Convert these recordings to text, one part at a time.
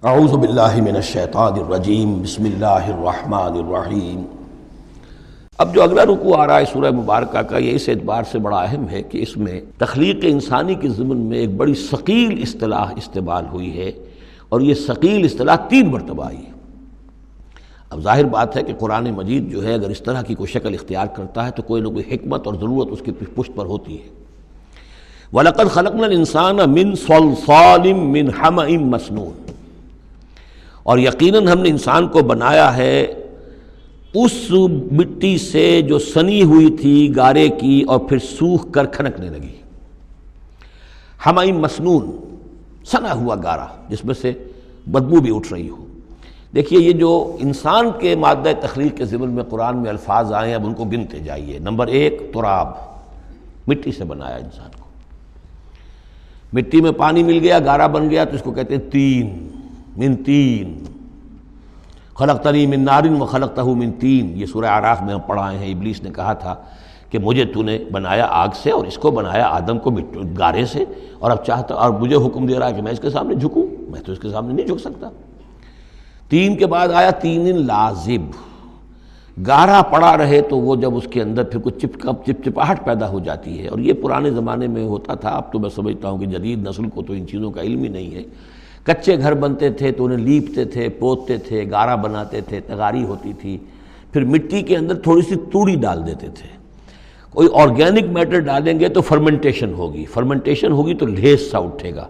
اعوذ باللہ من الشیطان الرجیم بسم اللہ الرحمن الرحیم۔ اب جو اگلا رکوع آ رہا ہے سورہ مبارکہ کا، یہ اس اعتبار سے بڑا اہم ہے کہ اس میں تخلیق انسانی کے ضمن میں ایک بڑی ثقیل اصطلاح استعمال ہوئی ہے، اور یہ ثقیل اصطلاح 3 مرتبہ آئی ہے۔ اب ظاہر بات ہے کہ قرآن مجید جو ہے اگر اس طرح کی کوئی شکل اختیار کرتا ہے تو کوئی نہ کوئی حکمت اور ضرورت اس کی پشت پر ہوتی ہے۔ وَلَقَدْ خَلَقْنَا الْإِنسَانَ مِنْ صَلْصَالٍ مِّنْ حَمَإٍ مَّسْنُونٍ، اور یقیناً ہم نے انسان کو بنایا ہے اس مٹی سے جو سنی ہوئی تھی گارے کی اور پھر سوکھ کر کھنکنے لگی۔ حمأ مسنون، سنا ہوا گارا جس میں سے بدبو بھی اٹھ رہی ہو۔ دیکھیے یہ جو انسان کے مادہ تخلیق کے ضمن میں قرآن میں الفاظ آئے ہیں اب ان کو گنتے جائیے۔ نمبر 1 تراب، مٹی سے بنایا انسان کو، مٹی میں پانی مل گیا گارا بن گیا تو اس کو کہتے ہیں تین، من تین، خلقتنی من نار وخلقتہ من تین۔ یہ سورہ اعراف میں ہم پڑھائے ہیں، ابلیس نے کہا تھا کہ مجھے تو نے بنایا آگ سے اور اس کو بنایا آدم کو گارے سے، اور اب چاہتا اور مجھے حکم دے رہا ہے کہ میں اس کے سامنے جھکوں، میں تو اس کے سامنے نہیں جھک سکتا۔ تین کے بعد آیا تین لازب، گارا پڑا رہے تو وہ جب اس کے اندر پھر کچھ چپچپاہٹ پیدا ہو جاتی ہے، اور یہ پرانے زمانے میں ہوتا تھا، اب تو میں سمجھتا ہوں کہ جدید نسل کو تو ان چیزوں کا علم ہی نہیں ہے۔ کچے گھر بنتے تھے تو انہیں لیپتے تھے، پوتتے تھے، گارا بناتے تھے، تغاری ہوتی تھی، پھر مٹی کے اندر تھوڑی سی توڑی ڈال دیتے تھے۔ کوئی آرگینک میٹر ڈالیں گے تو فرمنٹیشن ہوگی، فرمنٹیشن ہوگی تو لیس سا اٹھے گا،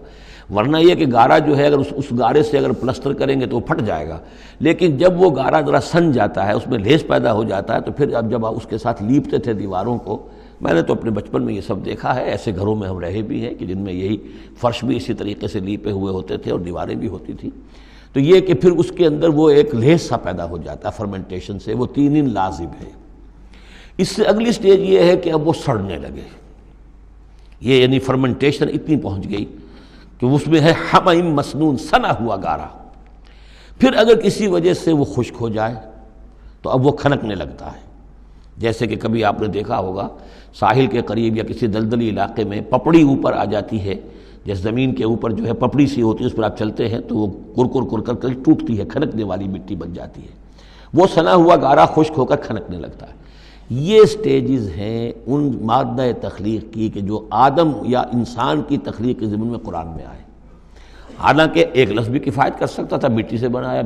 ورنہ یہ کہ گارا جو ہے اگر اس گارے سے اگر پلسٹر کریں گے تو وہ پھٹ جائے گا۔ لیکن جب وہ گارا ذرا سن جاتا ہے، اس میں لیس پیدا ہو جاتا ہے، تو پھر اب جب اس کے ساتھ لیپتے تھے دیواروں کو، میں نے تو اپنے بچپن میں یہ سب دیکھا ہے، ایسے گھروں میں ہم رہے بھی ہیں کہ جن میں یہی فرش بھی اسی طریقے سے لیپے ہوئے ہوتے تھے اور دیواریں بھی ہوتی تھیں، تو یہ کہ پھر اس کے اندر وہ ایک لیس سا پیدا ہو جاتا ہے فرمنٹیشن سے، وہ تین لازب ہے۔ اس سے اگلی سٹیج یہ ہے کہ اب وہ سڑنے لگے، یہ یعنی فرمنٹیشن اتنی پہنچ گئی کہ اس میں ہے حمأ مسنون، سنا ہوا گارا۔ پھر اگر کسی وجہ سے وہ خشک ہو جائے تو اب وہ کھنکنے لگتا ہے، جیسے کہ کبھی آپ نے دیکھا ہوگا ساحل کے قریب یا کسی دلدلی علاقے میں پپڑی اوپر آ جاتی ہے، جیسے زمین کے اوپر جو ہے پپڑی سی ہوتی ہے، اس پر آپ چلتے ہیں تو وہ کر کر ٹوٹتی ہے، کھنکنے والی مٹی بن جاتی ہے، وہ سنا ہوا گارا خشک ہو کر کھنکنے لگتا ہے۔ یہ سٹیجز ہیں ان مادہ تخلیق کی کہ جو آدم یا انسان کی تخلیق کے ضمن میں قرآن میں آئے۔ حالانکہ ایک لفظ بھی کفایت کر سکتا تھا، مٹی سے بنایا،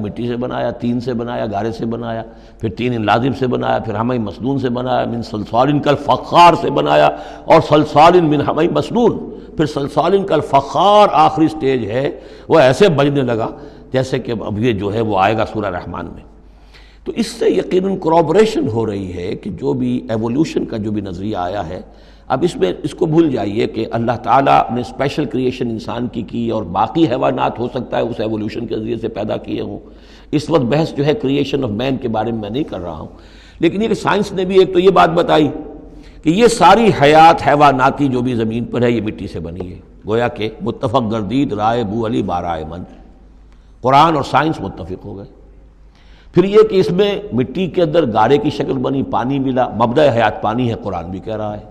تین سے بنایا، گارے سے بنایا، پھر تین لازم سے بنایا، پھر حمأ مسنون سے بنایا، من صلصال کالفخار سے بنایا، اور صلصال من حمأ مسنون، پھر صلصال کالفخار آخری سٹیج ہے، وہ ایسے بجنے لگا جیسے کہ اب یہ جو ہے وہ آئے گا سورہ رحمان میں۔ تو اس سے یقیناً کورابریشن ہو رہی ہے کہ جو بھی ایوولوشن کا جو بھی نظریہ آیا ہے، اب اس میں اس کو بھول جائیے کہ اللہ تعالیٰ نے اسپیشل کریشن انسان کی اور باقی حیوانات ہو سکتا ہے اس ایوولوشن کے ذریعے سے پیدا کیے ہوں۔ اس وقت بحث جو ہے کریشن آف مین کے بارے میں نہیں کر رہا ہوں، لیکن یہ کہ سائنس نے بھی ایک تو یہ بات بتائی کہ یہ ساری حیات حیواناتی جو بھی زمین پر ہے یہ مٹی سے بنی ہے، گویا کہ متفق گردید رائے بو علی بارائے من، قرآن اور سائنس متفق ہو گئے۔ پھر یہ کہ اس میں مٹی کے اندر گارے کی شکل بنی، پانی ملا، مبدأ حیات پانی ہے، قرآن بھی کہہ رہا ہے۔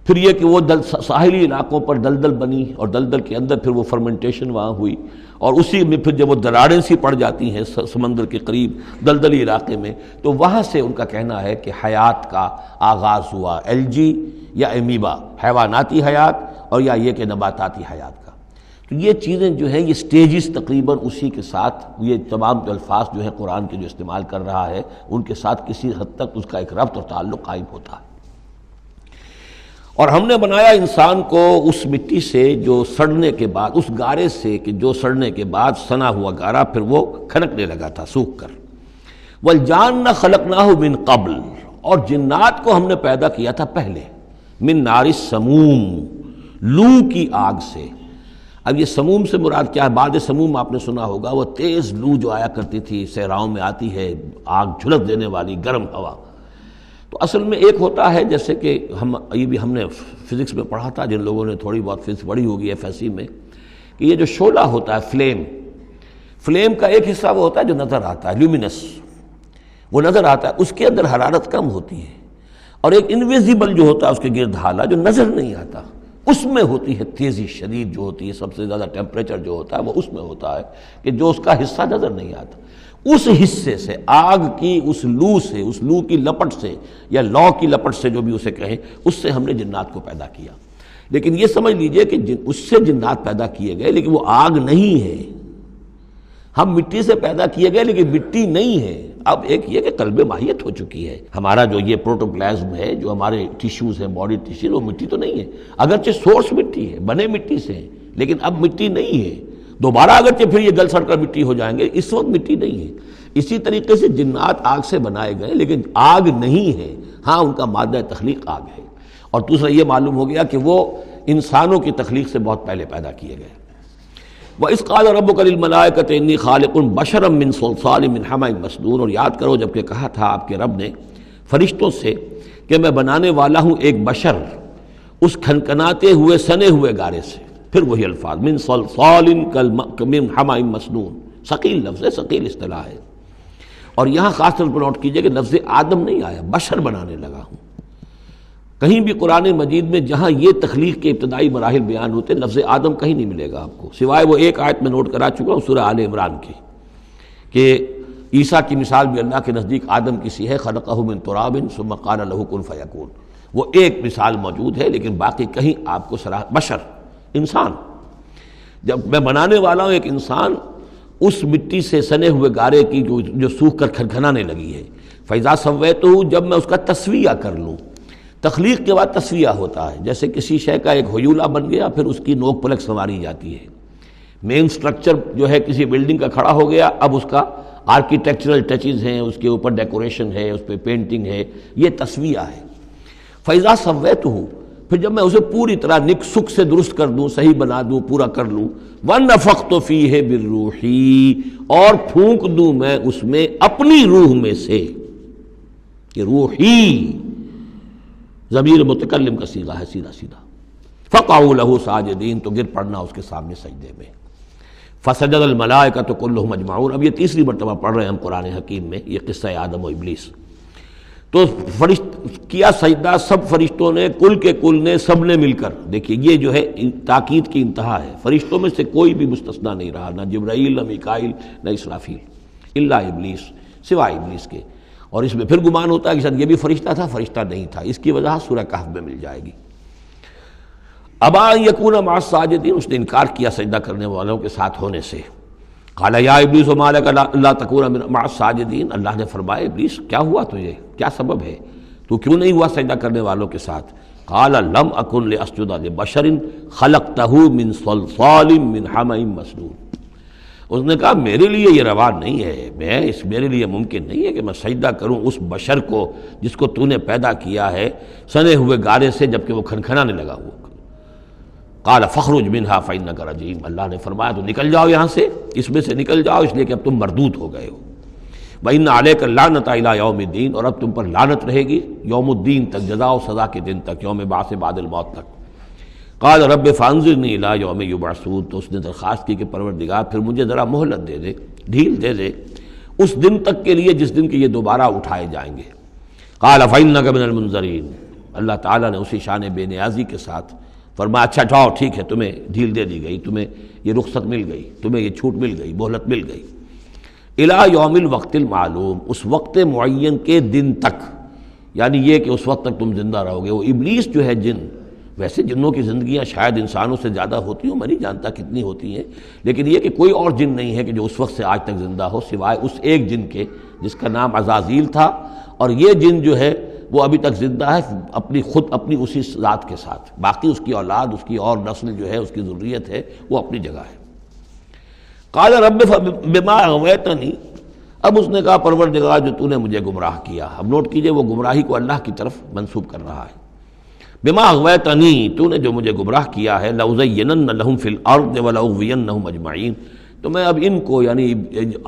پھر یہ کہ وہ ساحلی علاقوں پر دلدل بنی، اور دلدل کے اندر پھر وہ فرمنٹیشن وہاں ہوئی، اور اسی میں پھر جب وہ دراڑیں سی پڑ جاتی ہیں سمندر کے قریب دلدلی علاقے میں، تو وہاں سے ان کا کہنا ہے کہ حیات کا آغاز ہوا، الجی یا امیبا، حیواناتی حیات، اور یا یہ کہ نباتاتی حیات کا۔ تو یہ چیزیں جو ہیں یہ سٹیجز تقریباً اسی کے ساتھ، یہ تمام الفاظ جو ہیں قرآن کے جو استعمال کر رہا ہے ان کے ساتھ کسی حد تک اس کا ایک ربط اور تعلق قائم ہوتا ہے۔ اور ہم نے بنایا انسان کو اس مٹی سے جو سڑنے کے بعد، اس گارے سے کہ جو سڑنے کے بعد سنا ہوا گارا پھر وہ کھنکنے لگا تھا سوکھ کر۔ والجان خلقناہ من قبل، اور جنات کو ہم نے پیدا کیا تھا پہلے، من نار السموم، لو کی آگ سے۔ اب یہ سموم سے مراد کیا ہے؟ بعد سموم آپ نے سنا ہوگا، وہ تیز لو جو آیا کرتی تھی، صحراؤں میں آتی ہے، آگ جھلک دینے والی گرم ہوا۔ تو اصل میں ایک ہوتا ہے جیسے کہ ہم نے فزکس میں پڑھا تھا، جن لوگوں نے تھوڑی بہت فزکس پڑھی ہوگی ایف ایس سی میں، کہ یہ جو شعلہ ہوتا ہے فلیم کا ایک حصہ وہ ہوتا ہے جو نظر آتا ہے، لیومینس، وہ نظر آتا ہے، اس کے اندر حرارت کم ہوتی ہے، اور ایک انویزیبل جو ہوتا ہے اس کے گرد حالہ جو نظر نہیں آتا، اس میں ہوتی ہے تیزی شدید جو ہوتی ہے، سب سے زیادہ ٹیمپریچر جو ہوتا ہے وہ اس میں ہوتا ہے کہ جو اس کا حصہ نظر نہیں آتا، اس حصے سے، آگ کی اس لو سے، اس لو کی لپٹ سے یا لو کی لپٹ سے جو بھی اسے کہیں، اس سے ہم نے جنات کو پیدا کیا۔ لیکن یہ سمجھ لیجئے کہ اس سے جنات پیدا کیے گئے لیکن وہ آگ نہیں ہے۔ ہم مٹی سے پیدا کیے گئے لیکن مٹی نہیں ہے۔ اب ایک یہ کہ قلب ماہیت ہو چکی ہے، ہمارا جو یہ پروٹوپلازم ہے، جو ہمارے ٹیشوز ہیں، باڈی ٹیشوز، وہ مٹی تو نہیں ہے، اگرچہ سورس مٹی ہے، بنے مٹی سے ہیں، لیکن اب مٹی نہیں ہے۔ دوبارہ اگرچہ پھر یہ گل سڑ کر مٹی ہو جائیں گے، اس وقت مٹی نہیں ہے۔ اسی طریقے سے جنات آگ سے بنائے گئے لیکن آگ نہیں ہے، ہاں ان کا مادہ تخلیق آگ ہے۔ اور دوسرا یہ معلوم ہو گیا کہ وہ انسانوں کی تخلیق سے بہت پہلے پیدا کیے گئے۔ وَإِذْ قَالَ رَبُّكَ لِلْمَلَائِكَةِ إِنِّي خَالِقٌ بَشَرًا مِّن صَلْصَالٍ مِّنْ حَمَإٍ مَّسْنُونٍ، اور یاد کرو جب کہ کہا تھا آپ کے رب نے فرشتوں سے کہ میں بنانے والا ہوں ایک بشر اس کھنکھناتے ہوئے سنے ہوئے گارے سے، پھر وہی الفاظ من صلصال من حمأ مسنون، ثقیل لفظ ہے، ثقیل اصطلاح ہے۔ اور یہاں خاص طور پر نوٹ کیجئے کہ لفظ آدم نہیں آیا، بشر بنانے لگا ہوں۔ کہیں بھی قرآن مجید میں جہاں یہ تخلیق کے ابتدائی مراحل بیان ہوتے لفظ آدم کہیں نہیں ملے گا آپ کو، سوائے وہ ایک آیت میں نوٹ کرا چکا ہوں سورہ آل عمران کی، کہ عیسیٰ کی مثال بھی اللہ کے نزدیک آدم کی سی ہے، خلقہ من تراب ثم قال له کن فیکون، وہ ایک مثال موجود ہے، لیکن باقی کہیں آپ کو بشر، انسان، جب میں بنانے والا ہوں ایک انسان اس مٹی سے سنے ہوئے گارے کی جو سوکھ کر کھنکھنانے لگی ہے، فَإِذَا سَوَّيْتُهُ، جب میں اس کا تسویہ کر لوں۔ تخلیق کے بعد تسویہ ہوتا ہے، جیسے کسی شے کا ایک ہیولہ بن گیا پھر اس کی نوک پلک سنواری جاتی ہے، مین سٹرکچر جو ہے کسی بلڈنگ کا کھڑا ہو گیا، اب اس کا آرکیٹیکچرل ٹچز ہیں، اس کے اوپر ڈیکوریشن ہے، اس پہ پینٹنگ ہے، یہ تسویہ ہے۔ فَإِذَا سَوَّيْتُهُ، پھر جب میں اسے پوری طرح نک سک سے درست کر دوں، صحیح بنا دوں، پورا کر لوں، وَنَفَخْتُ فِيهِ مِن رُوحِي، اور پھونک دوں میں اس میں اپنی روح میں سے، کہ روحی ضمیر متکلم کا صیغہ ہے سیدھا سیدھا، فَقَعُوا لَهُ سَاجِدِينَ، تو گر پڑنا اس کے سامنے سجدے میں۔ فَسَجَدَ الْمَلَائِكَةُ كُلُّهُمْ أَجْمَعُونَ، اب یہ تیسری مرتبہ پڑھ رہے ہیں ہم قرآن حکیم میں یہ قصہ آدم و ابلیس۔ تو کیا سجدہ سب فرشتوں نے، کل کے کل نے، سب نے مل کر، دیکھیے یہ جو ہے تاکید کی انتہا ہے، فرشتوں میں سے کوئی بھی مستثنیٰ نہیں رہا، نہ جبرائیل، نہ میکائیل، نہ اسرافیل، الا ابلیس، سوائے ابلیس کے۔ اور اس میں پھر گمان ہوتا ہے کہ شاید یہ بھی فرشتہ تھا، فرشتہ نہیں تھا، اس کی وجہ سورہ کہف میں مل جائے گی۔ ابا ان یکون مع الساجدین، اس نے انکار کیا سجدہ کرنے والوں کے ساتھ ہونے سے۔ قال یا ابلیس ما لک الا تکون مع الساجدین، اللہ نے فرمایا ابلیس کیا ہوا تجھے، کیا سبب ہے، تو کیوں نہیں ہوا سجدہ کرنے والوں کے ساتھ؟ قال لم اکن لاسجد لبشر خلقتہ من صلصال من حمأ مسنون، اس نے کہا میرے لیے یہ روا نہیں ہے، میرے لیے ممکن نہیں ہے کہ میں سجدہ کروں اس بشر کو جس کو تو نے پیدا کیا ہے سنے ہوئے گارے سے، جبکہ وہ کھنکھنانے لگا ہوا۔ قال فاخرج منها فإنك رجیم، اللہ نے فرمایا تو نکل جاؤ یہاں سے، اس میں سے نکل جاؤ، اس لیے کہ اب تم مردود ہو گئے ہو۔ وإن عليك اللعنة إلى يوم الدین، اور اب تم پر لعنت رہے گی یوم الدین تک، جزا و سزا کے دن تک، یوم بعث بعد الموت تک۔ قال رب فانظرنی الی یوم یبعثون، تو اس نے درخواست کی کہ پروردگار پھر مجھے ذرا مہلت دے دے، ڈھیل دے دے اس دن تک کے لیے جس دن کے یہ دوبارہ اٹھائے جائیں گے۔ قال فإنک من المنظرین، اللہ تعالیٰ نے اسی شان بے نیازی کے ساتھ فرمایا اچھا جاؤ ٹھیک ہے، تمہیں ڈھیل دے دی گئی، تمہیں یہ رخصت مل گئی، تمہیں یہ چھوٹ مل گئی، مہلت مل گئی۔ الی یوم الوقت المعلوم، اس وقت معین کے دن تک، یعنی یہ کہ اس وقت تک تم زندہ رہو گے۔ وہ ابلیس جو ہے جن، ویسے جنوں کی زندگیاں شاید انسانوں سے زیادہ ہوتی ہوں، میں نہیں جانتا کتنی ہوتی ہیں، لیکن یہ کہ کوئی اور جن نہیں ہے کہ جو اس وقت سے آج تک زندہ ہو سوائے اس ایک جن کے جس کا نام عزازیل تھا، اور یہ جن جو ہے وہ ابھی تک زندہ ہے اپنی اسی ذات کے ساتھ، باقی اس کی اولاد، اس کی اور نسل جو ہے، اس کی ذریت ہے، وہ اپنی جگہ ہے۔ قال رب بما اغویتنی، اب اس نے کہا پروردگار جو تو نے مجھے گمراہ کیا، اب نوٹ کیجئے وہ گمراہی کو اللہ کی طرف منسوب کر رہا ہے۔ بما اغویتنی، تو نے جو مجھے گمراہ کیا ہے، لأزینن لہم فی الارض ولأغوینہم اجمعین، تو میں اب ان کو، یعنی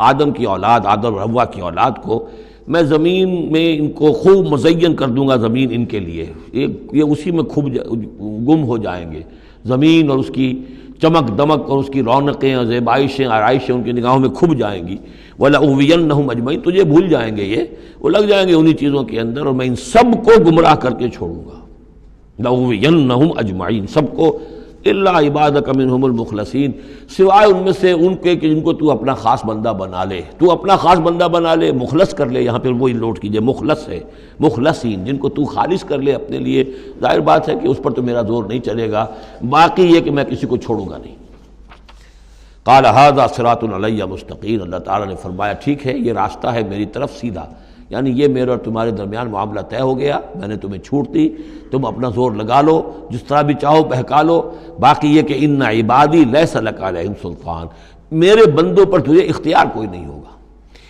آدم کی اولاد، آدم اور حوا کی اولاد کو، میں زمین میں ان کو خوب مزین کر دوں گا، زمین ان کے لیے یہ اسی میں گم ہو جائیں گے، زمین اور اس کی چمک دمک اور اس کی رونقیں اور زیبائشیں آرائشیں ان کی نگاہوں میں کھب جائیں گی۔ وَلَأُغْوِيَنَّهُمْ أَجْمَعِينَ، تجھے بھول جائیں گے، یہ وہ لگ جائیں گے انہی چیزوں کے اندر، اور میں ان سب کو گمراہ کر کے چھوڑوں گا۔ لَأُغْوِيَنَّهُمْ اجمعین، سب کو الا عبادک منہم المخلصین، سوائے ان میں سے ان کے کہ جن کو تو اپنا خاص بندہ بنا لے، تو اپنا خاص بندہ بنا لے، مخلص کر لے، یہاں پہ وہی نوٹ کیجئے مخلص ہے، مخلصین، جن کو تو خالص کر لے اپنے لیے، ظاہر بات ہے کہ اس پر تو میرا زور نہیں چلے گا، باقی یہ کہ میں کسی کو چھوڑوں گا نہیں۔ قال ھذا صراط علی مستقیم، اللہ تعالیٰ نے فرمایا ٹھیک ہے، یہ راستہ ہے میری طرف سیدھا، یعنی یہ میرے اور تمہارے درمیان معاملہ طے ہو گیا، میں نے تمہیں چھوٹ دی، تم اپنا زور لگا لو، جس طرح بھی چاہو بہکا لو، باقی یہ کہ ان عبادی لیس لک علیہم سلطان، میرے بندوں پر تجھے اختیار کوئی نہیں ہوگا،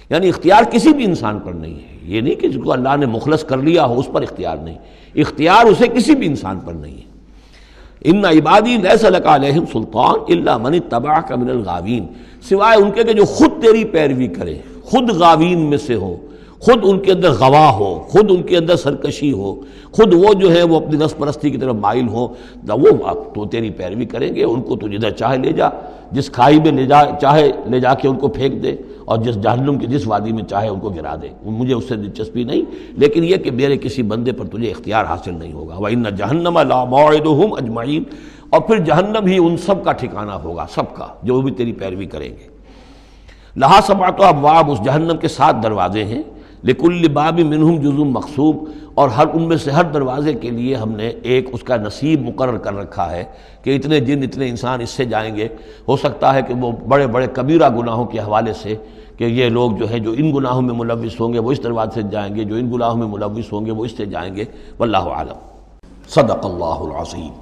یعنی اختیار کسی بھی انسان پر نہیں ہے، یہ نہیں کہ جس کو اللہ نے مخلص کر لیا ہو اس پر اختیار نہیں، اختیار اسے کسی بھی انسان پر نہیں ہے۔ ان عبادی لیس لک علیہم سلطان الا من اتبعک من الغاوین، سوائے ان کے کہ جو خود تیری پیروی کرے، خود غاوین میں سے ہو، خود ان کے اندر غوا ہو، خود ان کے اندر سرکشی ہو، خود وہ جو ہے وہ اپنی نفس پرستی کی طرف مائل ہو، وہ تو تیری پیروی کریں گے، ان کو تو جدھر چاہے لے جا، جس کھائی میں چاہے لے جا کے ان کو پھینک دے، اور جس جہنم کی جس وادی میں چاہے ان کو گرا دے، مجھے اس سے دلچسپی نہیں، لیکن یہ کہ میرے کسی بندے پر تجھے اختیار حاصل نہیں ہوگا۔ وَإِنَّ جَهَنَّمَ لَمَوْعِدُهُمْ أَجْمَعِينَ، اور پھر جہنم ہی ان سب کا ٹھکانہ ہوگا، سب کا جو بھی تیری پیروی کریں گے۔ لَهَا سَبْعَةُ أَبْوَابٍ، اس جہنم کے 7 دروازے ہیں، لِكُلِّ بَابٍ مِّنْهُمْ جُزْءٌ مَقْسُومٌ، اور ہر ان میں سے ہر دروازے کے لیے ہم نے ایک اس کا نصیب مقرر کر رکھا ہے کہ اتنے جن اتنے انسان اس سے جائیں گے، ہو سکتا ہے کہ وہ بڑے بڑے کبیرہ گناہوں کے حوالے سے کہ یہ لوگ جو ہے جو ان گناہوں میں ملوث ہوں گے وہ اس دروازے سے جائیں گے، جو ان گناہوں میں ملوث ہوں گے وہ اس سے جائیں گے، واللہ اعلم۔ صدق اللہ العظیم۔